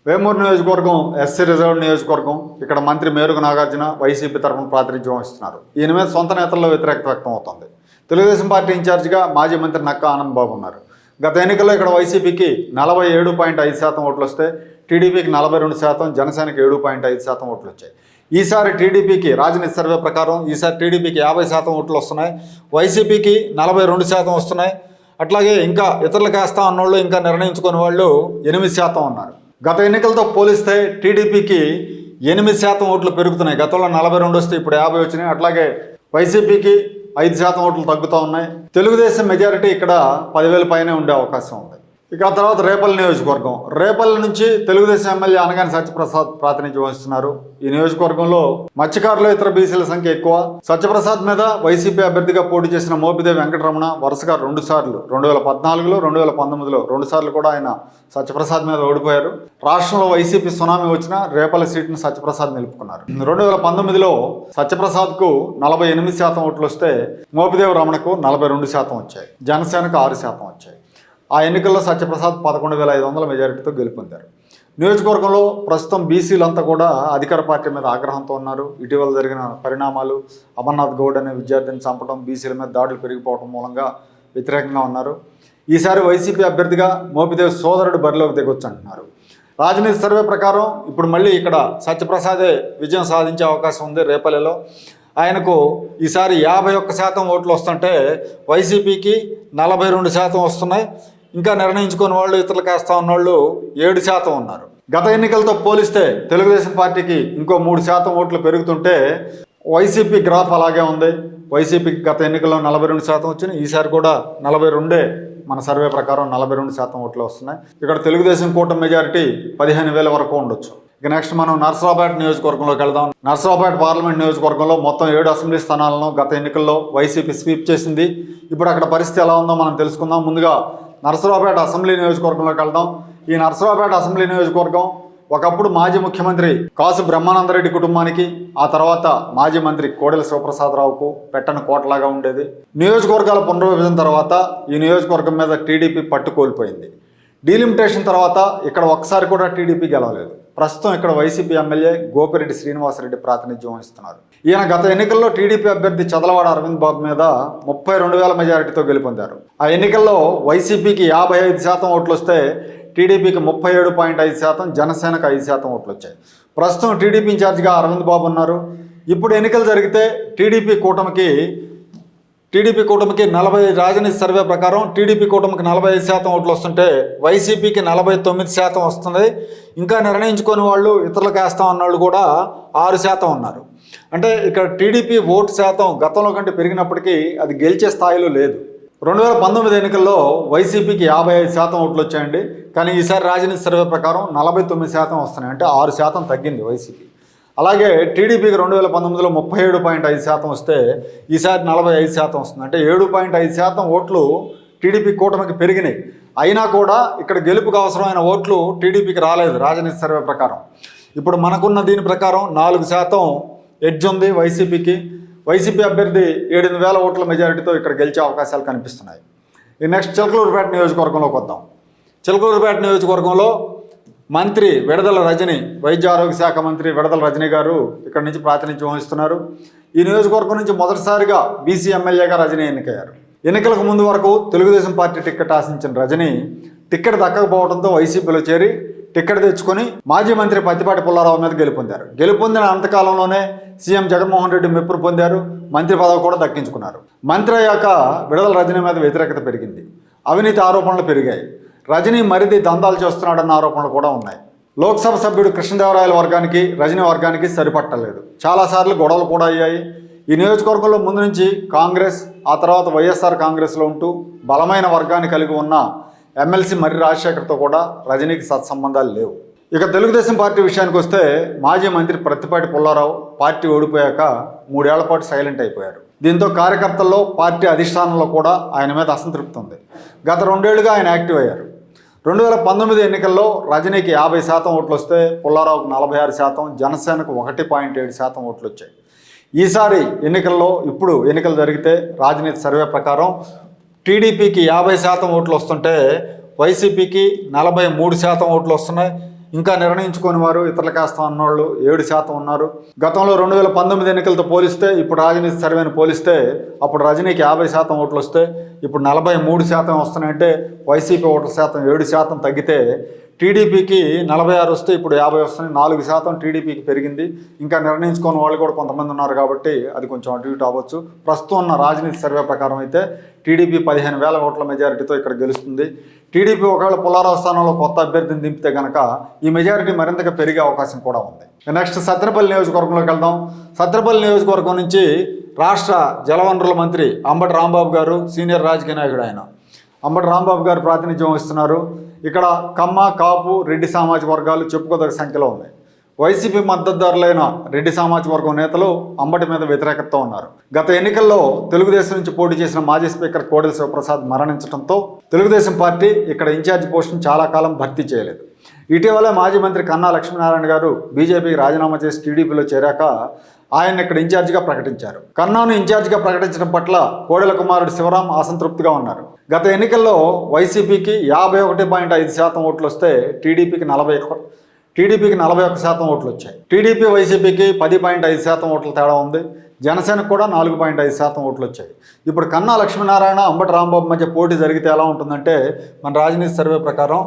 వేమూరు నియోజకవర్గం ఎస్సీ రిజర్వ్ నియోజకవర్గం. ఇక్కడ మంత్రి మేరుగు నాగార్జున వైసీపీ తరఫున ప్రాతినిధ్యం వహిస్తున్నారు. ఈయన మీద సొంత నేతల్లో వ్యతిరేకత వ్యక్తం అవుతుంది. తెలుగుదేశం పార్టీ ఇన్ఛార్జిగా మాజీ మంత్రి నక్కా ఆనంద్ బాబు ఉన్నారు. గత ఎన్నికల్లో ఇక్కడ వైసీపీకి 47.5% ఓట్లు వస్తే టీడీపీకి 42%, జనసేనకి 7.5% ఓట్లు వచ్చాయి. ఈసారి టీడీపీకి రాజనీతి సర్వే ప్రకారం ఈసారి టీడీపీకి 50% ఓట్లు వస్తున్నాయి. వైసీపీకి 42% వస్తున్నాయి. అట్లాగే ఇంకా ఇతరులకు వేస్తా ఉన్నోళ్ళు ఇంకా నిర్ణయించుకునే వాళ్ళు 8% ఉన్నారు. గత ఎన్నికలతో పోలిస్తే టీడీపీకి 8% ఓట్లు పెరుగుతున్నాయి. గతంలో 42 వస్తే ఇప్పుడు 50 వచ్చినాయి. అట్లాగే వైసీపీకి 5% ఓట్లు తగ్గుతూ ఉన్నాయి. తెలుగుదేశం మెజారిటీ ఇక్కడ 10,000 పైనే ఉండే అవకాశం ఉంది. ఇక తర్వాత రేపల్లి నియోజకవర్గం. రేపల్లి నుంచి తెలుగుదేశం ఎమ్మెల్యే అనగాని సత్యప్రసాద్ ప్రాతినిధ్యం వహిస్తున్నారు. ఈ నియోజకవర్గంలో మత్స్యకారులు ఇతర బీసీల సంఖ్య ఎక్కువ. సత్యప్రసాద్ మీద వైసీపీ అభ్యర్థిగా పోటీ చేసిన మోపిదేవి వెంకటరమణ వరుసగా 2 సార్లు 2014లో 2019లో 2 సార్లు కూడా ఆయన సత్యప్రసాద్ మీద ఓడిపోయారు. రాష్ట్రంలో వైసీపీ సునామీ వచ్చినా రేపల్లి సీటును సత్యప్రసాద్ నిలుపుకున్నారు. 2019లో సత్యప్రసాద్కు 48% ఓట్లు వస్తే మోపిదేవి రమణకు 42% వచ్చాయి. జనసేనకు 6% వచ్చాయి. ఆ ఎన్నికల్లో సత్యప్రసాద్ 11,500 మెజారిటీతో గెలుపొందారు. నియోజకవర్గంలో ప్రస్తుతం బీసీలంతా కూడా అధికార పార్టీ మీద ఆగ్రహంతో ఉన్నారు. ఇటీవల జరిగిన పరిణామాలు, అమర్నాథ్ గౌడ్ అనే విద్యార్థిని చంపడం, బీసీల మీద దాడులు పెరిగిపోవడం మూలంగా వ్యతిరేకంగా ఉన్నారు. ఈసారి వైసీపీ అభ్యర్థిగా మోపిదేవి సోదరుడు బరిలోకి దిగొచ్చు అంటున్నారు. రాజనీతి సర్వే ప్రకారం ఇప్పుడు మళ్ళీ ఇక్కడ సత్యప్రసాదే విజయం సాధించే అవకాశం ఉంది. రేపల్లిలో ఆయనకు ఈసారి 51% ఓట్లు వస్తుంటే వైసీపీకి 42% వస్తున్నాయి. ఇంకా నిర్ణయించుకున్న వాళ్ళు ఇతరులకు వేస్తా ఉన్నవాళ్ళు 7% ఉన్నారు. గత ఎన్నికలతో పోలిస్తే తెలుగుదేశం పార్టీకి ఇంకో 3% ఓట్లు పెరుగుతుంటే వైసీపీ గ్రాఫ్ అలాగే ఉంది. వైసీపీకి గత ఎన్నికల్లో 42% వచ్చినాయి. ఈసారి కూడా 42 మన సర్వే ప్రకారం 42% ఓట్లు వస్తున్నాయి. ఇక్కడ తెలుగుదేశం కూటమి మెజారిటీ 15,000 వరకు ఉండొచ్చు. ఇక నెక్స్ట్ మనం నర్సరావుపేట నియోజకవర్గంలోకి వెళ్దాం. నర్సరావుపేట పార్లమెంట్ నియోజకవర్గంలో మొత్తం 7 అసెంబ్లీ స్థానాలను గత ఎన్నికల్లో వైసీపీ స్వీప్ చేసింది. ఇప్పుడు అక్కడ పరిస్థితి ఎలా ఉందో మనం తెలుసుకుందాం. ముందుగా నర్సరావుపేట అసెంబ్లీ నియోజకవర్గంలోకి వెళ్దాం. ఈ నర్సరావుపేట అసెంబ్లీ నియోజకవర్గం ఒకప్పుడు మాజీ ముఖ్యమంత్రి కాసు బ్రహ్మానందరెడ్డి కుటుంబానికి, ఆ తర్వాత మాజీ మంత్రి కోడెల శివప్రసాదరావుకు పెట్టని కోటలాగా ఉండేది. నియోజకవర్గాల పునర్విభజన తర్వాత ఈ నియోజకవర్గం మీద టీడీపీ పట్టు కోల్పోయింది. డీలిమిటేషన్ తర్వాత ఇక్కడ ఒక్కసారి కూడా టీడీపీ గెలవలేదు. ప్రస్తుతం ఇక్కడ వైసీపీ ఎమ్మెల్యే గోపిరెడ్డి శ్రీనివాసరెడ్డి ప్రాతినిధ్యం వహిస్తున్నారు. ఈయన గత ఎన్నికల్లో టీడీపీ అభ్యర్థి చదలవాడ అరవింద్ బాబు మీద 32,000 మెజారిటీతో గెలుపొందారు. ఆ ఎన్నికల్లో వైసీపీకి 55% ఓట్లు వస్తే టీడీపీకి 37.5%, జనసేనకు 5% ఓట్లు వచ్చాయి. ప్రస్తుతం టీడీపీ ఇన్ఛార్జిగా అరవింద్ బాబు ఉన్నారు. ఇప్పుడు ఎన్నికలు జరిగితే టీడీపీ కూటమికి టీడీపీ కూటమికి 40, రాజనీతి సర్వే ప్రకారం టీడీపీ కూటమికి 45% ఓట్లు వస్తుంటే వైసీపీకి 49% వస్తుంది. ఇంకా నిర్ణయించుకొని వాళ్ళు ఇతరులకు వేస్తాం అన్నవాళ్ళు కూడా 6% ఉన్నారు. అంటే ఇక్కడ టీడీపీ ఓటు శాతం గతంలో కంటే పెరిగినప్పటికీ అది గెలిచే స్థాయిలో లేదు. 2019 ఎన్నికల్లో వైసీపీకి 55% ఓట్లు వచ్చాయండి. కానీ ఈసారి రాజనీతి సర్వే ప్రకారం 49% వస్తున్నాయి. అంటే 6% తగ్గింది వైసీపీ. అలాగే టీడీపీకి 2019లో 37.5% వస్తే ఈసారి 45% వస్తుంది. అంటే 7.5% ఓట్లు టీడీపీ కూటమికి పెరిగినాయి. అయినా కూడా ఇక్కడ గెలుపుకు అవసరమైన ఓట్లు టీడీపీకి రాలేదు రాజనీతి సర్వే ప్రకారం. ఇప్పుడు మనకున్న దీని ప్రకారం 4% ఎడ్జ్ ఉంది వైసీపీకి. వైసీపీ అభ్యర్థి 8,000 ఓట్ల మెజారిటీతో ఇక్కడ గెలిచే అవకాశాలు కనిపిస్తున్నాయి. ఈ నెక్స్ట్ చిలకలూరుపేట నియోజకవర్గంలోకి వద్దాం. చిలకలూరుపేట నియోజకవర్గంలో మంత్రి విడదల రజని, వైద్య ఆరోగ్య శాఖ మంత్రి విడదల రజని గారు ఇక్కడ నుంచి ప్రాతినిధ్యం వహిస్తున్నారు. ఈ నియోజకవర్గం నుంచి మొదటిసారిగా బీసీ ఎమ్మెల్యేగా రజని ఎన్నికయ్యారు. ఎన్నికలకు ముందు వరకు తెలుగుదేశం పార్టీ టిక్కెట్ ఆశించిన రజని టిక్కెట్ దక్కకపోవడంతో వైసీపీలో చేరి టిక్కెట్ తెచ్చుకొని మాజీ మంత్రి పత్తిపాటి పుల్లారావు మీద గెలుపొందారు. గెలుపొందిన అంతకాలంలోనే సీఎం జగన్మోహన్ రెడ్డి మెప్పులు పొందారు. మంత్రి పదవి కూడా దక్కించుకున్నారు. మంత్రి అయ్యాక విడదల రజని మీద వ్యతిరేకత పెరిగింది. అవినీతి ఆరోపణలు పెరిగాయి. రజనీ మరిది దందాలు చేస్తున్నాడన్న ఆరోపణలు కూడా ఉన్నాయి. లోక్సభ సభ్యుడు కృష్ణదేవరాయల వర్గానికి రజనీ వర్గానికి సరిపట్టలేదు. చాలాసార్లు గొడవలు కూడా అయ్యాయి. ఈ నియోజకవర్గంలో ముందు నుంచి కాంగ్రెస్, ఆ తర్వాత వైఎస్ఆర్ కాంగ్రెస్లో ఉంటూ బలమైన వర్గాన్ని కలిగి ఉన్న ఎమ్మెల్సీ మర్రి రాజశేఖర్తో కూడా రజనీకి సత్సంబంధాలు లేవు. ఇక తెలుగుదేశం పార్టీ విషయానికి వస్తే మాజీ మంత్రి పత్తిపాటి పుల్లారావు పార్టీ ఓడిపోయాక 3 ఏళ్ల పాటు సైలెంట్ అయిపోయారు. దీంతో కార్యకర్తల్లో పార్టీ అధిష్టానంలో కూడా ఆయన మీద అసంతృప్తి ఉంది. గత 2 ఏళ్లుగా ఆయన యాక్టివ్ అయ్యారు. 2019 ఎన్నికల్లో రజనీకి 50% ఓట్లు వస్తే పుల్లారావుకు 46%, జనసేనకు 1.7% ఓట్లు వచ్చాయి. ఈసారి ఎన్నికల్లో ఇప్పుడు ఎన్నికలు జరిగితే రాజనీతి సర్వే ప్రకారం టీడీపీకి 50% ఓట్లు వస్తుంటే వైసీపీకి 43% ఓట్లు వస్తున్నాయి. ఇంకా నిర్ణయించుకొని వారు ఇతరులకు వేస్తాం అన్నోళ్ళు 7% ఉన్నారు. గతంలో 2019 ఎన్నికలతో పోలిస్తే ఇప్పుడు రాజనీతి సర్వేని పోలిస్తే అప్పుడు రజనీకి 50% ఓట్లు వస్తే ఇప్పుడు 43% వస్తున్నాయంటే వైసీపీ ఓట్ల శాతం 7% తగ్గితే టీడీపీకి 46 వస్తే ఇప్పుడు 50 వస్తున్నాయి. 4% టీడీపీకి పెరిగింది. ఇంకా నిర్ణయించుకోని వాళ్ళు కూడా కొంతమంది ఉన్నారు కాబట్టి అది కొంచెం అటు ఇటు అవ్వచ్చు. ప్రస్తుతం ఉన్న రాజనీతి సర్వే ప్రకారం అయితే టీడీపీ 15,000 ఓట్ల మెజారిటీతో ఇక్కడ గెలుస్తుంది. టీడీపీ ఒకవేళ పుల్లారావు స్థానంలో కొత్త అభ్యర్థిని దింపితే కనుక ఈ మెజారిటీ మరింతగా పెరిగే అవకాశం కూడా ఉంది. నెక్స్ట్ సత్తెనపల్లి నియోజకవర్గంలోకి వెళ్దాం. సత్తెనపల్లి నియోజకవర్గం నుంచి రాష్ట్ర జలవనరుల మంత్రి అంబటి రాంబాబు గారు సీనియర్ రాజకీయ నాయకుడు. ఆయన అంబటి రాంబాబు గారు ప్రాతినిధ్యం వహిస్తున్నారు. ఇక్కడ కమ్మ, కాపు, రెడ్డి సామాజిక వర్గాలు చెప్పుకోదగ్గ సంఖ్యలో ఉన్నాయి. వైసీపీ మద్దతుదారులైన రెడ్డి సామాజిక వర్గం నేతలు అంబటి మీద వ్యతిరేకతతో ఉన్నారు. గత ఎన్నికల్లో తెలుగుదేశం నుంచి పోటీ చేసిన మాజీ స్పీకర్ కోడెల శివప్రసాద్ మరణించడంతో తెలుగుదేశం పార్టీ ఇక్కడ ఇన్ఛార్జి పోస్టును చాలా కాలం భర్తీ చేయలేదు. ఇటీవలే మాజీ మంత్రి కన్నా లక్ష్మీనారాయణ గారు బీజేపీకి రాజీనామా చేసి టీడీపీలో చేరాక ఆయన ఇక్కడ ఇన్ఛార్జిగా ప్రకటించారు. కన్నాను ఇన్ఛార్జిగా ప్రకటించడం పట్ల కోడెల కుమారుడు శివరాం అసంతృప్తిగా ఉన్నారు. గత ఎన్నికల్లో వైసీపీకి 51.5% ఓట్లు వస్తే టీడీపీకి 41% ఓట్లు వచ్చాయి. టీడీపీ వైసీపీకి 10.5% ఓట్ల తేడా ఉంది. జనసేనకు కూడా 4.5% ఓట్లు వచ్చాయి. ఇప్పుడు కన్నా లక్ష్మీనారాయణ, అంబటి రాంబాబు మధ్య పోటీ జరిగితే ఎలా ఉంటుందంటే మన రాజనీతి సర్వే ప్రకారం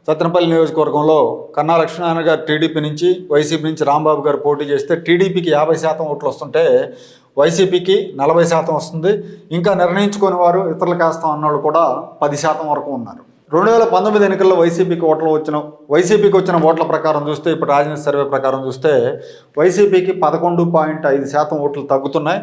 సత్తెనపల్లి నియోజకవర్గంలో కన్నా లక్ష్మీనారాయణ గారు టీడీపీ నుంచి, వైసీపీ నుంచి రాంబాబు గారు పోటీ చేస్తే టీడీపీకి 50% ఓట్లు వస్తుంటే వైసీపీకి 40% వస్తుంది. ఇంకా నిర్ణయించుకొని వారు ఇతరులకు వేస్తాం అన్నవాళ్ళు కూడా 10% వరకు ఉన్నారు. 2019 ఎన్నికల్లో వైసీపీకి వచ్చిన ఓట్ల ప్రకారం చూస్తే ఇప్పుడు రాజనీతి సర్వే ప్రకారం చూస్తే వైసీపీకి 11.5% ఓట్లు తగ్గుతున్నాయి.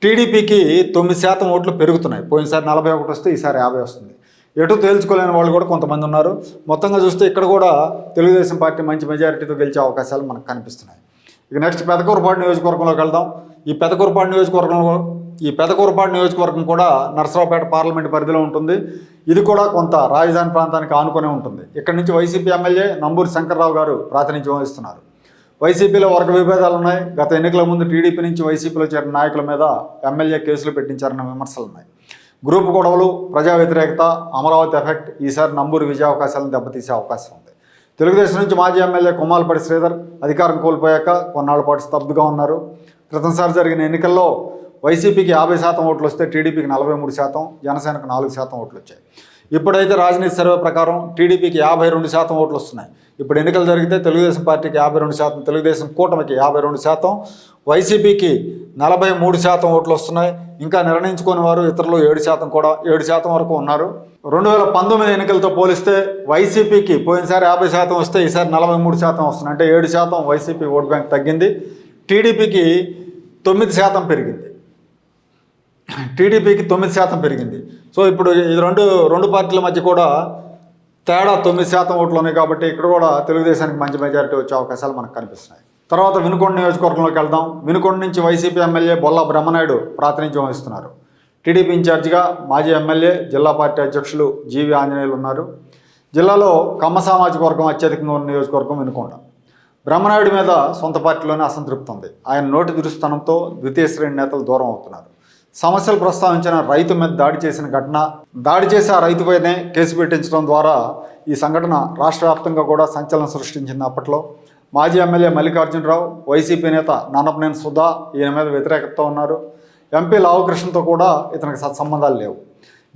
టీడీపీకి 9% ఓట్లు పెరుగుతున్నాయి. పోయినసారి 41 వస్తే ఈసారి 50 వస్తుంది. ఎటు తేల్చుకోలేని వాళ్ళు కూడా కొంతమంది ఉన్నారు. మొత్తంగా చూస్తే ఇక్కడ కూడా తెలుగుదేశం పార్టీ మంచి మెజారిటీతో గెలిచే అవకాశాలు మనకు కనిపిస్తున్నాయి. ఇక నెక్స్ట్ పెదకూరుపాడు నియోజకవర్గంలోకి వెళ్దాం. ఈ పెదకూరుపాడు నియోజకవర్గం కూడా నరసరావుపేట పార్లమెంట్ పరిధిలో ఉంటుంది. ఇది కూడా కొంత రాజధాని ప్రాంతానికి ఆనుకునే ఉంటుంది. ఇక్కడ నుంచి వైసీపీ ఎమ్మెల్యే నంబూరి శంకర్రావు గారు ప్రాతినిధ్యం వహిస్తున్నారు. వైసీపీలో వర్గ విభేదాలు ఉన్నాయి. గత ఎన్నికల ముందు టీడీపీ నుంచి వైసీపీలో చేరిన నాయకుల మీద ఎమ్మెల్యే కేసులు పెట్టించారన్న విమర్శలు ఉన్నాయి. గ్రూప్ గొడవలు, ప్రజా వ్యతిరేకత, అమరావతి ఎఫెక్ట్ ఈసారి నంబూరి విజయ అవకాశాలను దెబ్బతీసే అవకాశం ఉంది. తెలుగుదేశం నుంచి మాజీ ఎమ్మెల్యే కొమ్మాలపాటి శ్రీధర్ అధికారం కోల్పోయాక కొన్నాళ్ల పాటు స్తబ్దుగా ఉన్నారు. క్రితంసారి జరిగిన ఎన్నికల్లో వైసీపీకి 50% ఓట్లు వస్తే టీడీపీకి 43%, జనసేనకు 4% ఓట్లు వచ్చాయి. ఇప్పుడైతే రాజనీతి సర్వే ప్రకారం టీడీపీకి 52% ఓట్లు వస్తున్నాయి. ఇప్పుడు ఎన్నికలు జరిగితే తెలుగుదేశం పార్టీకి 52%, తెలుగుదేశం కూటమికి 52%, వైసీపీకి 43% ఓట్లు వస్తున్నాయి. ఇంకా నిర్ణయించుకుని వారు ఇతరులు 7% వరకు ఉన్నారు. 2019 ఎన్నికలతో పోలిస్తే వైసీపీకి పోయినసారి 50% వస్తే ఈసారి 43% వస్తున్నాయి. అంటే 7% వైసీపీ ఓట్ బ్యాంక్ తగ్గింది. టీడీపీకి 9% పెరిగింది. టీడీపీకి 9% పెరిగింది. సో ఇప్పుడు ఈ రెండు పార్టీల మధ్య కూడా తేడా 9% ఓట్లు ఉన్నాయి. కాబట్టి ఇక్కడ కూడా తెలుగుదేశానికి మంచి మెజారిటీ వచ్చే అవకాశాలు మనకు కనిపిస్తున్నాయి. తర్వాత వినుకొండ నియోజకవర్గంలోకి వెళ్దాం. వినుకొండ నుంచి వైసీపీ ఎమ్మెల్యే బొల్ల బ్రహ్మనాయుడు ప్రాతినిధ్యం వహిస్తున్నారు. టీడీపీ ఇన్ఛార్జిగా మాజీ ఎమ్మెల్యే జిల్లా పార్టీ అధ్యక్షులు జీవి ఆంజనేయులు ఉన్నారు. జిల్లాలో కమ్మ సామాజిక వర్గం అత్యధికంగా ఉన్న నియోజకవర్గం వినుకొండ. బ్రహ్మనాయుడు మీద సొంత పార్టీలోనే అసంతృప్తి ఉంది. ఆయన నోటి దురుస్తనంతో ద్వితీయ శ్రేణి నేతలు దూరం అవుతున్నారు. సమస్యలు ప్రస్తావించిన రైతు మీద దాడి చేసి ఆ రైతుపైనే కేసు పెట్టించడం ద్వారా ఈ సంఘటన రాష్ట్ర వ్యాప్తంగా కూడా సంచలనం సృష్టించింది. అప్పట్లో మాజీ ఎమ్మెల్యే మల్లికార్జునరావు, వైసీపీ నేత నానపనేని సుధా ఈయన మీద వ్యతిరేకతతో ఉన్నారు. ఎంపీ లావుకృష్ణతో కూడా ఇతనికి సత్సంబంధాలు లేవు.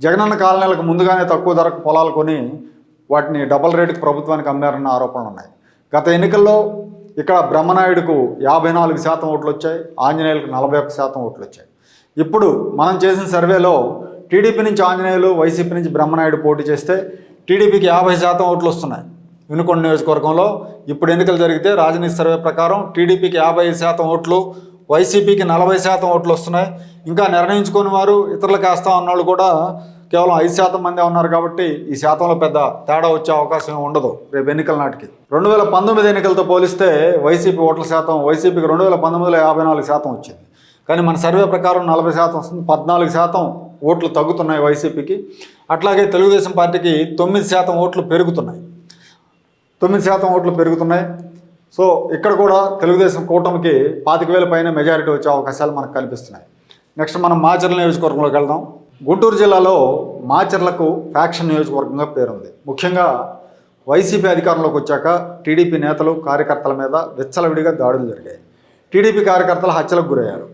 జగనన్న కాలనీలకు ముందుగానే తక్కువ ధరకు పొలాలు కొని వాటిని డబుల్ రేటుకు ప్రభుత్వానికి అమ్మారన్న ఆరోపణలు ఉన్నాయి. గత ఎన్నికల్లో ఇక్కడ బ్రహ్మనాయుడుకు 54% ఓట్లు వచ్చాయి. ఆంజనేయులకు 41% ఓట్లు వచ్చాయి. ఇప్పుడు మనం చేసిన సర్వేలో టీడీపీ నుంచి ఆంజనేయులు, వైసీపీ నుంచి బ్రహ్మనాయుడు పోటీ చేస్తే టీడీపీకి 50% ఓట్లు వస్తున్నాయి. వినుకొండ నియోజకవర్గంలో ఇప్పుడు ఎన్నికలు జరిగితే రాజనీతి సర్వే ప్రకారం టీడీపీకి 55% ఓట్లు, వైసీపీకి 40% ఓట్లు వస్తున్నాయి. ఇంకా నిర్ణయించుకుని వారు ఇతరులకు వేస్తాం అన్నవాళ్ళు కూడా కేవలం 5% మందే ఉన్నారు. కాబట్టి ఈ శాతంలో పెద్ద తేడా వచ్చే అవకాశం ఉండదు రేపు ఎన్నికల నాటికి. 2019 ఎన్నికలతో పోలిస్తే వైసీపీ ఓట్ల శాతం వైసీపీకి 2019లో 54% వచ్చింది. కానీ మన సర్వే ప్రకారం 40% వస్తుంది. 14% ఓట్లు తగ్గుతున్నాయి వైసీపీకి. అట్లాగే తెలుగుదేశం పార్టీకి 9% ఓట్లు పెరుగుతున్నాయి. 9% ఓట్లు పెరుగుతున్నాయి. సో ఇక్కడ కూడా తెలుగుదేశం కూటమికి 25,000 పైన మెజారిటీ వచ్చే అవకాశాలు మనకు కనిపిస్తున్నాయి. నెక్స్ట్ మనం మాచర్ల నియోజకవర్గంలోకి వెళ్దాం. గుంటూరు జిల్లాలో మాచర్లకు ఫ్యాక్షన్ నియోజకవర్గంగా పేరుంది. ముఖ్యంగా వైసీపీ అధికారంలోకి వచ్చాక టీడీపీ నేతలు, కార్యకర్తల మీద విచ్చలవిడిగా దాడులు జరిగాయి. టీడీపీ కార్యకర్తలు హత్యలకు గురయ్యారు.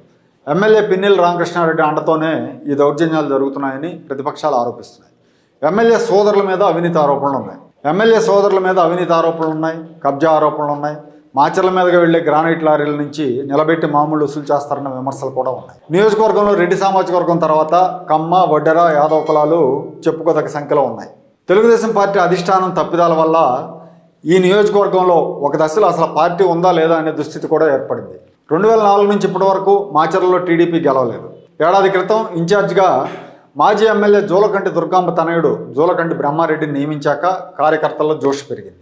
ఎమ్మెల్యే పిన్నెల్లి రామకృష్ణారెడ్డి అండతోనే ఈ దౌర్జన్యాలు జరుగుతున్నాయని ప్రతిపక్షాలు ఆరోపిస్తున్నాయి. ఎమ్మెల్యే సోదరుల మీద అవినీతి ఆరోపణలు ఉన్నాయి. కబ్జా ఆరోపణలు ఉన్నాయి. మాచర్ల మీదుగా వెళ్లే గ్రానైట్ లారీల నుంచి నిలబెట్టి మామూలు వసూలు చేస్తారన్న విమర్శలు కూడా ఉన్నాయి. నియోజకవర్గంలో రెడ్డి సామాజిక వర్గం తర్వాత కమ్మ, వడ్డెర, యాదవ కులాలు చెప్పుకోదగ్గ సంఖ్యలో ఉన్నాయి. తెలుగుదేశం పార్టీ అధిష్టానం తప్పిదాల వల్ల ఈ నియోజకవర్గంలో ఒక దశలో అసలు పార్టీ ఉందా లేదా అనే దుస్థితి కూడా ఏర్పడింది. 2004 నుంచి ఇప్పటి వరకు మాచర్లలో టీడీపీ గెలవలేదు. ఏడాది క్రితం ఇన్ఛార్జిగా మాజీ ఎమ్మెల్యే జూలకంటి దుర్గాంబ తనయుడు జూలకంటి బ్రహ్మారెడ్డిని నియమించాక కార్యకర్తల్లో జోష్ పెరిగింది.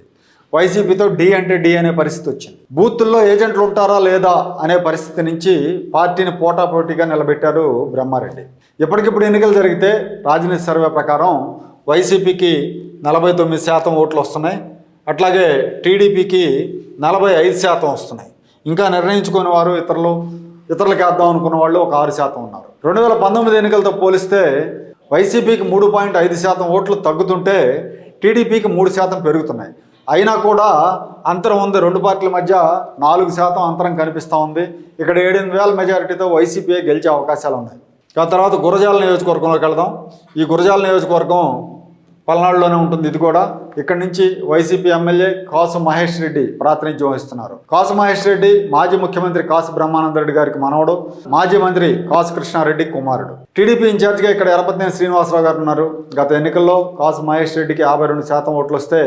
వైసీపీతో డి అంటే డి అనే పరిస్థితి వచ్చింది. బూతుల్లో ఏజెంట్లు ఉంటారా లేదా అనే పరిస్థితి నుంచి పార్టీని పోటాపోటీగా నిలబెట్టారు బ్రహ్మారెడ్డి. ఇప్పటికిప్పుడు ఎన్నికలు జరిగితే రాజనీతి సర్వే ప్రకారం వైసీపీకి 49% ఓట్లు వస్తున్నాయి. అట్లాగే టీడీపీకి 45% వస్తున్నాయి. ఇంకా నిర్ణయించుకునే వారు ఇతరులకు వేద్దాం అనుకున్న వాళ్ళు ఒక 6% ఉన్నారు. 2019 ఎన్నికలతో పోలిస్తే వైసీపీకి 3.5% ఓట్లు తగ్గుతుంటే టీడీపీకి 3% పెరుగుతున్నాయి. అయినా కూడా అంతరం ఉంది. రెండు పార్టీల మధ్య 4% అంతరం కనిపిస్తూ ఉంది. ఇక్కడ 7,000 మెజారిటీతో వైసీపీ గెలిచే అవకాశాలు ఉన్నాయి. ఆ తర్వాత గురజాల నియోజకవర్గంలోకి వెళ్దాం. ఈ గురజాల నియోజకవర్గం పల్నాడులోనే ఉంటుంది. ఇది కూడా ఇక్కడి నుంచి వైసీపీ ఎమ్మెల్యే కాసు మహేష్ రెడ్డి ప్రాతినిధ్యం వహిస్తున్నారు. కాసు మహేష్ రెడ్డి మాజీ ముఖ్యమంత్రి కాసు బ్రహ్మానందరెడ్డి గారికి మనవడు, మాజీ మంత్రి కాసు కృష్ణారెడ్డి కుమారుడు. టీడీపీ ఇన్ఛార్జిగా ఇక్కడ ఎరపతినేని శ్రీనివాసరావు గారు ఉన్నారు. గత ఎన్నికల్లో కాసు మహేష్ రెడ్డికి 52% ఓట్లు వస్తే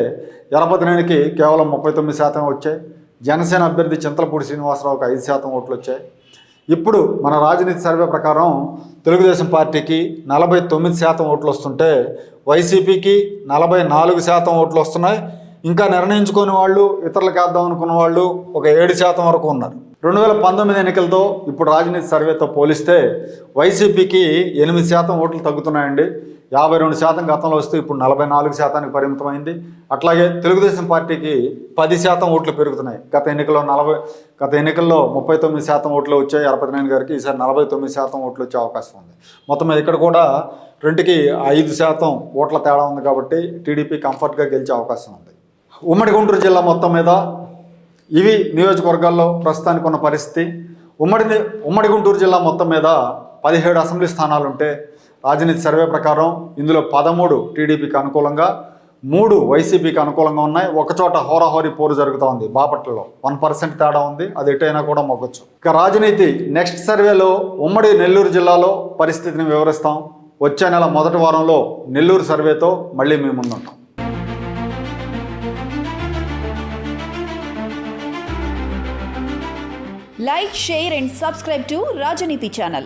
ఎరపతినేనికి కేవలం 39% వచ్చాయి. జనసేన అభ్యర్థి చింతలపూడి శ్రీనివాసరావుకి 5% ఓట్లు వచ్చాయి. ఇప్పుడు మన రాజనీతి సర్వే ప్రకారం తెలుగుదేశం పార్టీకి 49% ఓట్లు వస్తుంటే వైసీపీకి 44% ఓట్లు వస్తున్నాయి. ఇంకా నిర్ణయించుకునే వాళ్ళు, ఇతరులకు వేద్దాం అనుకున్న వాళ్ళు ఒక 7% వరకు ఉన్నారు. 2019 ఎన్నికలతో ఇప్పుడు రాజనీతి సర్వేతో పోలిస్తే వైసీపీకి 8% ఓట్లు తగ్గుతున్నాయండి. 52% గతంలో వస్తే ఇప్పుడు 44% పరిమితమైంది. అట్లాగే తెలుగుదేశం పార్టీకి 10% ఓట్లు పెరుగుతున్నాయి. గత ఎన్నికల్లో 39% ఓట్లు వచ్చాయి ఎరపతినేని గారికి. ఈసారి 49% ఓట్లు వచ్చే అవకాశం ఉంది. మొత్తం మీద ఇక్కడ కూడా 2కి 5% ఓట్ల తేడా ఉంది. కాబట్టి టీడీపీ కంఫర్ట్గా గెలిచే అవకాశం ఉంది. ఉమ్మడి గుంటూరు జిల్లా మొత్తం మీద ఇవి నియోజకవర్గాల్లో ప్రస్తుతానికి ఉన్న పరిస్థితి. ఉమ్మడి గుంటూరు జిల్లా మొత్తం మీద 17 అసెంబ్లీ స్థానాలుంటే రాజనీతి సర్వే ప్రకారం ఇందులో 13 టీడీపీకి అనుకూలంగా, 3 వైసీపీకి అనుకూలంగా ఉన్నాయి. ఒకచోట హోరాహోరీ పోరు జరుగుతూ ఉంది. బాపట్లలో 1% తేడా ఉంది. అది ఎటైనా కూడా మొగ్గొచ్చు. ఇక రాజనీతి నెక్స్ట్ సర్వేలో ఉమ్మడి నెల్లూరు జిల్లాలో పరిస్థితిని వివరిస్తాం. వచ్చే నెల మొదటి వారంలో నెల్లూరు సర్వేతో మళ్ళీ మీ ముందుంటాం. Like, share and subscribe to Rajaniti channel.